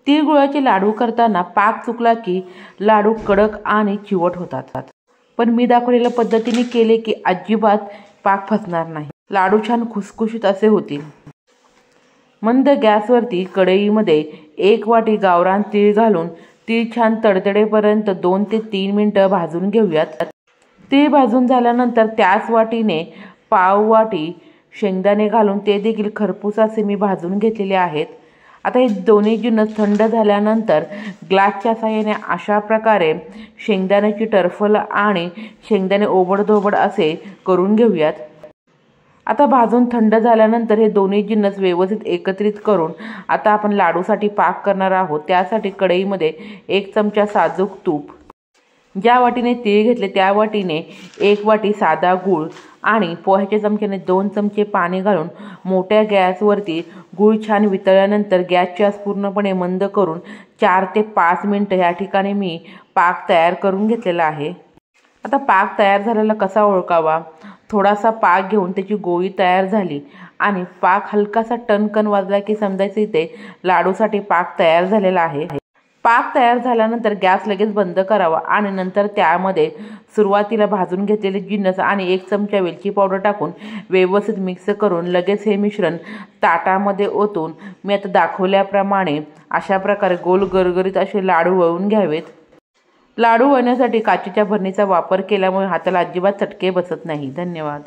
तिळगुळाचे लाडू करताना पाक चुकला की लाडू कडक आणि चिवट होतात, पण मी दाखवलेल्या पद्धतीने केले की अजिबात पाक फसणार नाही. लाडू छान खुसखुशीत असे होतील. मंद गॅसवरती कढईमध्ये 1 वाटी गावरान तीळ घालून तीळ छान तडतडेपर्यंत 2 ते 3 मिनिटं भाजून घेऊयात. तीळ भाजून झाल्यानंतर त्याच वाटीने पाव वाटी शेंगदाणे घालून ते देखील खरपूस असे मी भाजून घेतलेले आहेत. आता हे दोन्ही जिन्नस थंड झाल्यानंतर ग्लासच्या साहाय्याने अशा प्रकारे शेंगदाण्याची टरफल आणि शेंगदाणे ओबडधोबड असे करून घेऊयात. आता भाजून थंड झाल्यानंतर हे दोन्ही जिन्नस व्यवस्थित एकत्रित करून आता आपण लाडूसाठी पाक करणार आहोत. त्यासाठी कढईमध्ये 1 चमचा साजूक तूप, ज्या वाटीने तीळ घेतले त्या वाटीने 1 वाटी साधा गूळ आणि पोह्याच्या चमच्याने 2 चमचे पाणी घालून मोठ्या गॅसवरती गूळ छान वितळल्यानंतर गॅसची आच पूर्णपणे मंद करून 4 ते 5 मिनिटं या ठिकाणी मी पाक तयार करून घेतलेला आहे. आता पाक तयार झालेला कसा ओळखावा? थोडासा पाक घेऊन त्याची गोळी तयार झाली आणि पाक हलकासा टणकण वाजला की समजायचं इथे लाडूसाठी पाक तयार झालेला आहे. पाक तयार झाल्यानंतर गॅस लगेच बंद करावा आणि नंतर त्यामध्ये सुरुवातीला भाजून घेतलेले जिन्नस आणि 1 चमचा वेलची पावडर टाकून व्यवस्थित मिक्स करून लगेच हे मिश्रण ताटामध्ये ओतून मी आता दाखवल्याप्रमाणे अशा प्रकारे गोल गरगरीत असे लाडू वळून घ्यावेत. लाडू वळण्यासाठी काचेच्या भरणीचा वापर केल्यामुळे हाताला अजिबात चटके बसत नाही. धन्यवाद.